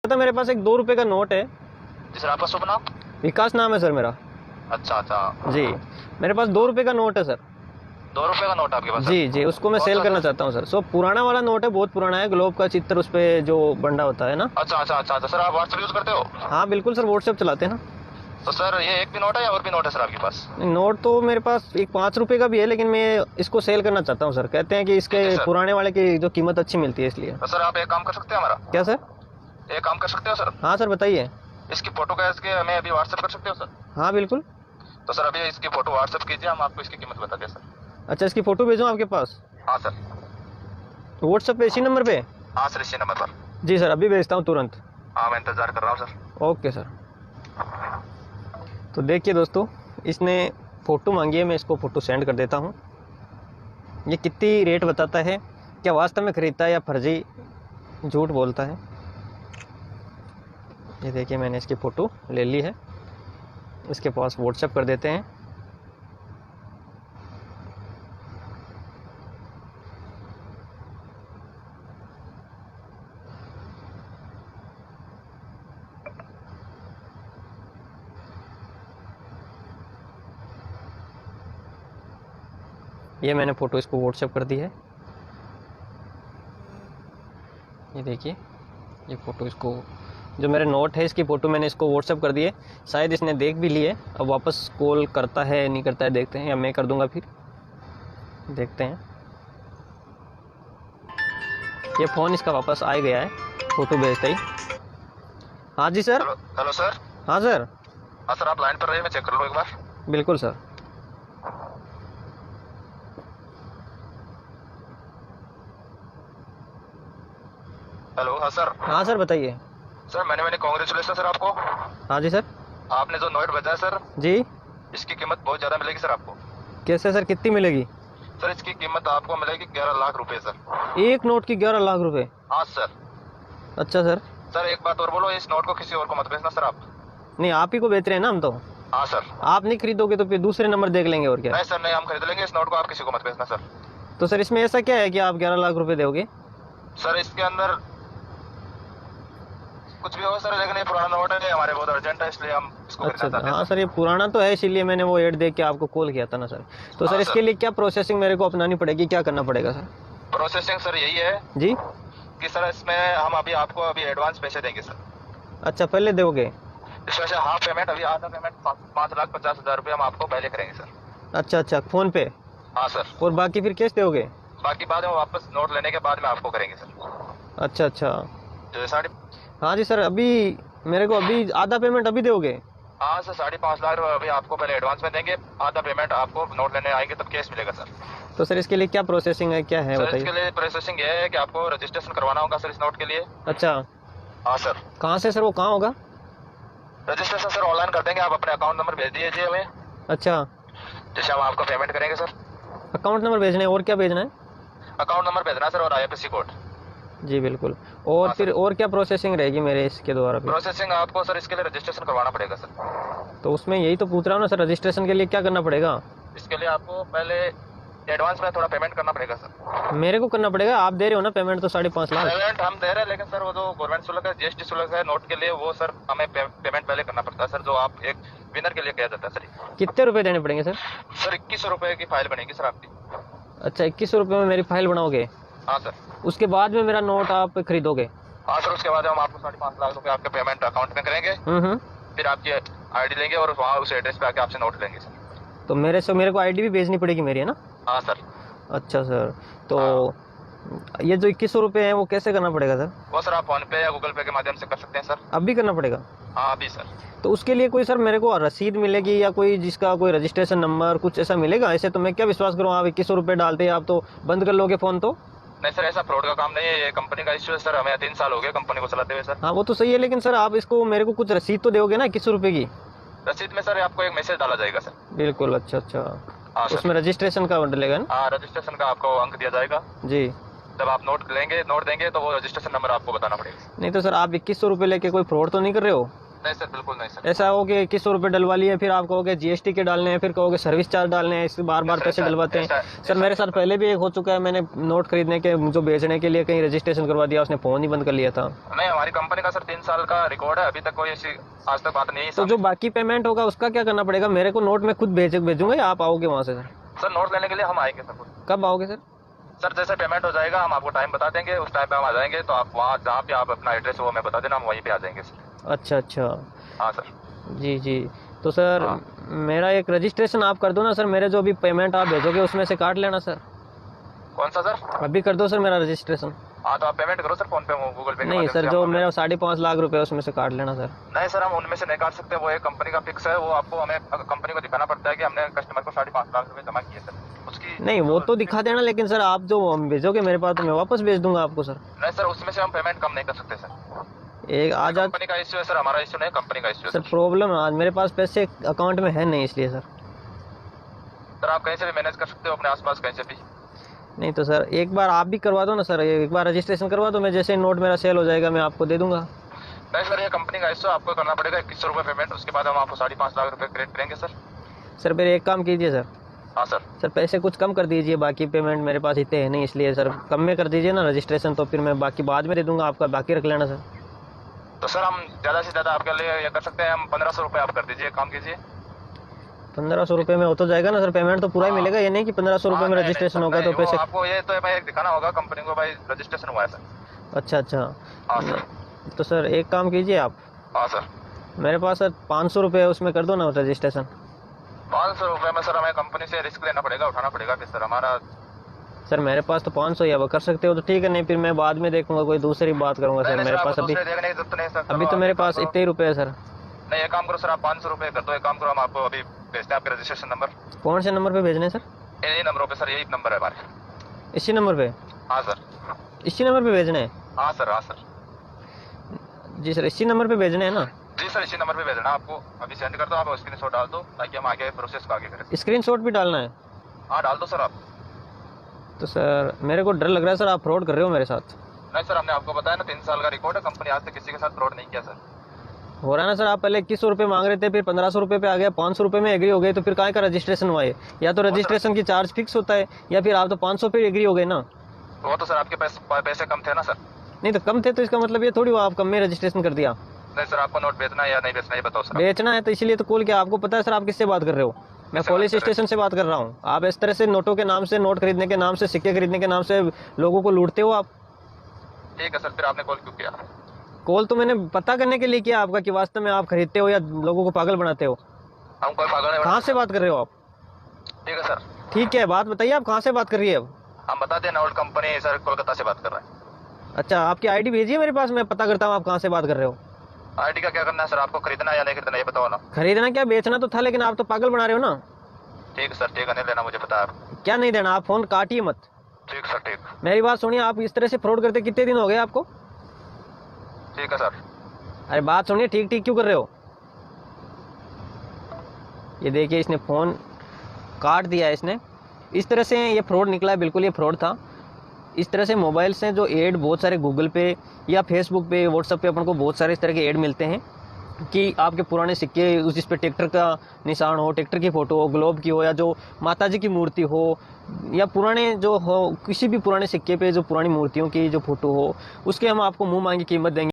था मेरे पास एक 2 रुपए का नोट है। जी सर, आपका शुभ नाम? विकास नाम है सर मेरा। अच्छा अच्छा। जी, मेरे पास 2 रुपए का नोट है सर। 2 रुपए का नोट आपके पास? जी जी, उसको मैं सेल करना चाहता हूँ सर। सो पुराना वाला नोट है, बहुत पुराना है, ग्लोब का चित्र उस पे जो बंडा होता है ना। अच्छा अच्छा अच्छा अच्छा। सर आप व्हाट्सएप यूज करते हो? हाँ बिल्कुल सर, व्हाट्सएप चलाते हैं ना। तो सर ये एक भी नोट है या और भी नोट है सर आपके पास? नोट तो मेरे पास एक 5 रुपए का भी है, लेकिन मैं इसको सेल करना चाहता हूँ सर। कहते हैं कि इसके ठीक है सर। पुराने वाले की जो कीमत अच्छी मिलती है, इसलिए। तो सर आप एक काम कर सकते हैं हमारा? क्या सर? एक काम कर सकते हो सर? हाँ सर बताइए। इसकी फोटो कैसे के हमें अभी व्हाट्सएप कर सकते हो सर? हाँ बिल्कुल। तो सर अभी इसकी फोटो व्हाट्सएप कीजिए, हम आपको इसकी कीमत बताते हैं सर। अच्छा, इसकी फोटो भेजूँ आपके पास? हाँ सर। व्हाट्सएप पे इसी नंबर पे? हाँ सर, इसी नंबर पर। जी सर, अभी भेजता हूँ तुरंत। हाँ मैं इंतजार कर रहा हूँ सर। Okay sir. तो देखिए दोस्तों, इसने फ़ोटो मांगी है, मैं इसको फ़ोटो सेंड कर देता हूँ। ये कितनी रेट बताता है, क्या वास्तव में ख़रीदता है या फर्जी झूठ बोलता है। ये देखिए, मैंने इसकी फ़ोटो ले ली है, इसके पास व्हाट्सएप कर देते हैं। ये मैंने फ़ोटो इसको व्हाट्सएप कर दी है। ये देखिए, ये फ़ोटो इसको, जो मेरे नोट है इसकी फ़ोटो मैंने इसको व्हाट्सएप कर दी है। शायद इसने देख भी ली है। अब वापस कॉल करता है नहीं करता है देखते हैं, या मैं कर दूंगा, फिर देखते हैं। ये फ़ोन इसका वापस आ गया है, फ़ोटो भेजता ही। हाँ जी सर। Hello sir. हाँ सर। हाँ सर, आप लाइन पर रहिए, मैं चेक कर लूँ एक बार। बिल्कुल सर। हेलो। हाँ सर। हाँ सर बताइए। सर मैंने कांग्रेचुलेसन सर आपको। हाँ जी सर। आपने जो नोट भेजा है सर, जी। इसकी कीमत बहुत ज़्यादा मिलेगी सर आपको। कैसे सर, कितनी मिलेगी? सर इसकी कीमत आपको मिलेगी 11 लाख रुपए सर। एक नोट की 11 लाख रुपए? हाँ सर। अच्छा सर। सर एक बात और बोलो, इस नोट को किसी और को मत बेचना सर आप। नहीं, आप ही को बेच रहे हैं ना हम तो। हाँ सर। आप नहीं खरीदोगे तो फिर दूसरे नंबर देख लेंगे, और क्या। नहीं सर नहीं, हम खरीद लेंगे इस नोट को, आप किसी को मत बेचना सर। तो सर इसमें ऐसा क्या है कि आप 11 लाख रुपए दोगे? सर इसके अंदर कुछ भी हो सर, लेकिन ये पुराना नोट है, हमारे बहुत अर्जेंट है, इसलिए हम इसको अच्छा खरीदना चाहते हैं हाँ सर, ये पुराना तो है, इसीलिए मैंने वो ऐड देख के आपको कॉल किया था ना सर। तो सर हाँ, इसके लिए क्या प्रोसेसिंग मेरे को अपनानी पड़ेगी, क्या करना पड़ेगा सर? प्रोसेसिंग सर यही है जी। कि सर इसमें हम अभी आपको अभी एडवांस पैसे देंगे सर। अच्छा, पहले दोगे? इसमें से हाफ पेमेंट, अभी आधा पेमेंट 5,50,000 रुपये हम आपको पहले करेंगे सर। अच्छा अच्छा, फ़ोन पे? हाँ सर। और बाकी फिर कैश दोगे? बाकी बाद में वापस नोट लेने के बाद में आपको करेंगे सर। अच्छा अच्छा। जो 5.5। हाँ जी सर, अभी मेरे को अभी आधा पेमेंट अभी दोगे? हाँ सर, 5.5 लाख रुपये अभी आपको पहले एडवांस में देंगे, आधा पेमेंट आपको नोट लेने आएंगे तब कैश मिलेगा सर। तो सर इसके लिए क्या प्रोसेसिंग है, क्या है सर बताइए। इसके लिए प्रोसेसिंग ये है कि आपको रजिस्ट्रेशन करवाना होगा सर इस नोट के लिए। अच्छा। हाँ सर। कहाँ से सर, वो कहाँ होगा? रजिस्ट्रेशन सर ऑनलाइन कर देंगे, आप अपने अकाउंट नंबर भेज दीजिए हमें, अच्छा, जैसे हम आपको पेमेंट करेंगे सर। अकाउंट नंबर भेजना है, और क्या भेजना है? अकाउंट नंबर भेजना सर और IFSC कोड। जी बिल्कुल। और हाँ फिर और क्या प्रोसेसिंग रहेगी मेरे इसके द्वारा फिर? प्रोसेसिंग आपको सर इसके लिए रजिस्ट्रेशन करवाना पड़ेगा सर। तो उसमें यही तो पूछ रहा हूँ ना सर, रजिस्ट्रेशन के लिए क्या करना पड़ेगा? इसके लिए आपको पहले एडवांस में थोड़ा पेमेंट करना पड़ेगा सर। मेरे को करना पड़ेगा? आप दे रहे हो ना पेमेंट तो 5.5 लाख। पेमेंट हम दे रहे हैं, लेकिन सर वो जो गवर्नमेंट शुल्क है, GST शुल्क है नोट के लिए, वो सर हमें पेमेंट पहले करना पड़ता है सर, जो आप एक विनर के लिए किया जाता है सर। कितने रुपए देने पड़ेंगे सर? सर 2100 रुपये की फाइल बनेगी सर आपकी। अच्छा, 2100 रुपये में मेरी फाइल बनाओगे? हाँ सर। उसके बाद में मेरा नोट आप खरीदोगे? हाँ सर, उसके बाद हम आपको 5.5 लाख रुपये आपके पेमेंट अकाउंट में करेंगे। फिर आपकी ID लेंगे और वहाँ उस एड्रेस पे आके आपसे नोट लेंगे सर। तो मेरे को ID भी भेजनी पड़ेगी मेरी, है ना? हाँ सर। अच्छा सर, तो ये जो 2100 रुपये हैं वो कैसे करना पड़ेगा सर? वो सर आप फोन पे या गूगल पे के माध्यम से कर सकते हैं सर। अब भी करना पड़ेगा? हाँ अभी सर। तो उसके लिए कोई सर मेरे को रसीद मिलेगी, या कोई जिसका कोई रजिस्ट्रेशन नंबर कुछ ऐसा मिलेगा? ऐसे तो मैं क्या विश्वास करूँ, आप 2100 रुपये डालते हैं, आप तो बंद कर लोगे फ़ोन तो? नहीं सर, ऐसा फ्रॉड का काम नहीं है, ये कंपनी का इश्यू है सर, हमें 3 साल हो गए कंपनी को चलाते हुए सर। हाँ वो तो सही है, लेकिन सर आप इसको मेरे को कुछ रसीद तो दोगे ना 2100 रुपये की? रसीद में सर आपको एक मैसेज डाला जाएगा सर। बिल्कुल। अच्छा अच्छा। हाँ सर। उसमें रजिस्ट्रेशन का डलेगा ना? हाँ, रजिस्ट्रेशन का आपको अंक दिया जाएगा। जी। जब आप नोट देंगे तो वो रजिस्ट्रेशन नंबर आपको बताना पड़ेगा। नहीं तो सर आप 2100 रुपये लेके कोई फ्रॉड तो नहीं कर रहे हो? नहीं सर, बिल्कुल नहीं सर। ऐसा हो कि 2100 रुपये डलवा लिए, फिर आप कहोगे GST के डालने हैं, फिर कहोगे सर्विस चार्ज डालने हैं, इससे बार बार पैसे डलवाते हैं। सर मेरे साथ पहले भी एक हो चुका है, मैंने नोट खरीदने के जो बेचने के लिए कहीं रजिस्ट्रेशन करवा दिया, उसने फ़ोन ही बंद कर लिया था। नहीं, हमारी कंपनी का सर 3 साल का रिकॉर्ड है, अभी तक कोई ऐसी आज तक बात नहीं है। तो जो बाकी पेमेंट होगा उसका क्या करना पड़ेगा? मेरे को नोट में खुद भेजूंगा या आप आओगे वहाँ से? सर नोट लेने के लिए हम आएंगे सर। कब आओगे सर? सर जैसे पेमेंट हो जाएगा हम आपको टाइम बता देंगे, उस टाइम पे हम आ जाएंगे, तो आप वहाँ जहाँ पे आप अपना एड्रेस हो हमें बता देना, हम वहीं पे आ जाएंगे सर। अच्छा अच्छा, हाँ सर। जी जी। तो सर मेरा एक रजिस्ट्रेशन आप कर दो ना सर, मेरे जो अभी पेमेंट आप भेजोगे उसमें से काट लेना सर। कौन सा सर? अभी कर दो सर मेरा रजिस्ट्रेशन। हाँ तो आप पेमेंट करो सर, फोन पे गूगल पे। नहीं सर, जो मेरा 5.5 लाख रुपए उसमें से काट लेना सर। नहीं सर, हम उनमें से नहीं काट सकते, वो एक कंपनी का फिक्स है, वो आपको हमें कंपनी को दिखाना पड़ता है कि हमने कस्टमर को 5.5 लाख रुपए जमा किए सर, उसकी। नहीं वो तो दिखा देना, लेकिन सर आप जो भेजोगे मेरे पास तो मैं वापस भेज दूंगा आपको सर। नहीं सर, उसमें से हम पेमेंट कम नहीं कर सकते सर। एक आज कंपनी का इश्यू है सर, हमारा इश्यू नहीं, कंपनी का इश्यू है सर। प्रॉब्लम है आज मेरे पास पैसे अकाउंट में है नहीं, इसलिए सर। सर आप कहीं से भी मैनेज कर सकते हो अपने आसपास कहीं से भी। नहीं तो सर एक बार आप भी करवा दो ना सर, एक बार रजिस्ट्रेशन करवा दो, मैं जैसे नोट मेरा सेल हो जाएगा मैं आपको दे दूंगा। नहीं सर, ये कंपनी का इश्यू, आपको करना पड़ेगा 2100 रुपये पेमेंट, उसके बाद हम आपको 5.5 लाख रुपए क्रेडिट करेंगे सर। सर फिर एक काम कीजिए सर। हाँ सर। सर पैसे कुछ कम कर दीजिए, बाकी पेमेंट मेरे पास इतने है नहीं, इसलिए सर कम में कर दीजिए ना रजिस्ट्रेशन, तो फिर मैं बाकी बाद में दे दूंगा, आपका बाकी रख लेना सर। तो सर हम ज़्यादा से ज़्यादा आपके लिए ये कर सकते हैं, हम 1500 रुपये आप कर दीजिए, काम कीजिए। 1500 रुपये में हो तो जाएगा ना सर? पेमेंट तो पूरा ही मिलेगा, ये नहीं कि 1500 रुपये में रजिस्ट्रेशन होगा तो पैसे। आपको ये तो भाई दिखाना होगा कंपनी को, भाई रजिस्ट्रेशन हुआ है सर। अच्छा अच्छा। हाँ सर। तो सर एक काम कीजिए आप। हाँ सर। मेरे पास सर 500 रुपये उसमें कर दो ना रजिस्ट्रेशन। 500 रुपये में सर हमें कंपनी से रिस्क लेना पड़ेगा, उठाना पड़ेगा फिर सर हमारा। सर मेरे पास तो 500 या वो कर सकते हो तो ठीक है, नहीं फिर मैं बाद में देखूंगा, कोई दूसरी बात करूंगा सर। मेरे पास अभी तो मेरे पास इतने ही रुपये है सर। नहीं, एक काम करो सर, आप 500 रुपये कर दो, एक काम करो, हम आपको अभी भेजते हैं आपके रजिस्ट्रेशन नंबर। कौन से नंबर पे भेजने सर? यही नंबरों पे सर, यही नंबर है हमारे। इसी नंबर पे? हाँ सर। इसी नंबर पे भेजने हैं? हाँ सर। हाँ सर। जी सर, इसी नंबर पे भेजने हैं ना? जी सर, इसी नंबर पे भेजना, आपको अभी सेंड कर दो, आप स्क्रीनशॉट डाल दो ताकि हम आगे प्रोसेस को आगे करें। स्क्रीनशॉट भी डालना है? हाँ डाल दो सर आप। तो सर मेरे को डर लग रहा है सर, आप फ्रॉड कर रहे हो मेरे साथ। नहीं सर, हमने आपको बताया ना 3 साल का रिकॉर्ड है, कंपनी आज तक किसी के साथ फ्रॉड नहीं किया सर। हो रहा है ना सर, आप पहले 2100 रुपये मांग रहे थे, फिर 1500 रुपये पे आ गया, 500 रुपये में एग्री हो गए, तो फिर काय का रजिस्ट्रेशन हुआ है? या तो रजिस्ट्रेशन की चार्ज फिक्स होता है, या फिर आप तो 500 पे एग्री हो गए ना। वो तो सर आपके पैसे कम थे ना सर। नहीं तो कम थे तो इसका मतलब ये थोड़ी हुआ आप कम में रजिस्ट्रेशन कर दिया। नहीं सर, आपको नोट बेचना है या नहीं बेचना ये बताओ सर। बेचना है तो इसीलिए तो कॉल किया। आपको पता है सर आप किससे बात कर रहे हो? मैं पुलिस स्टेशन से बात कर रहा हूँ। आप इस तरह से नोटों के नाम से, नोट खरीदने के नाम से, सिक्के खरीदने के नाम से लोगों को लूटते हो आप। ठीक है सर, फिर आपने कॉल क्यों किया? कॉल तो मैंने पता करने के लिए किया आपका कि वास्तव में आप खरीदते हो या लोगों को पागल बनाते हो। हम कोई पागल नहीं। कहाँ से बात कर रहे हो आप? ठीक है सर। ठीक है, बात बताइए आप कहाँ से बात कर रही है अब? हम बता दें, नोट कंपनी सर कोलकाता से बात कर रहे हैं। अच्छा, आपकी आईडी भेजिए मेरे पास, मैं पता करता हूँ आप कहाँ से बात कर रहे हो। आईडी का क्या करना है सर? आपको खरीदना है या नहीं खरीदना ये बताओ ना। खरीदना क्या, बेचना तो था, लेकिन आप तो पागल बना रहे हो ना। ठीक है सर, ठीक है, नहीं लेना मुझे पता है। क्या नहीं देना? आप फोन काटिए मत। ठीक सर, ठीक। मेरी बात सुनिए, आप इस तरह से फ्रॉड करते कितने दिन हो गए आपको? ठीक है सर। अरे बात सुनिए, ठीक ठीक क्यों कर रहे हो? ये देखिए इसने फ़ोन काट दिया है इसने। इस तरह से ये फ्रॉड निकला है, बिल्कुल ये फ्रॉड था। इस तरह से मोबाइल से जो ऐड बहुत सारे गूगल पे या फेसबुक पे, व्हाट्सएप पे अपन को बहुत सारे इस तरह के ऐड मिलते हैं कि आपके पुराने सिक्के, उस जिस पे ट्रैक्टर का निशान हो, ट्रैक्टर की फ़ोटो हो, ग्लोब की हो, या जो माताजी की मूर्ति हो, या पुराने जो हो, किसी भी पुराने सिक्के पे जो पुरानी मूर्तियों की जो फ़ोटो हो, उसके हम आपको मुँह मांगी कीमत देंगे।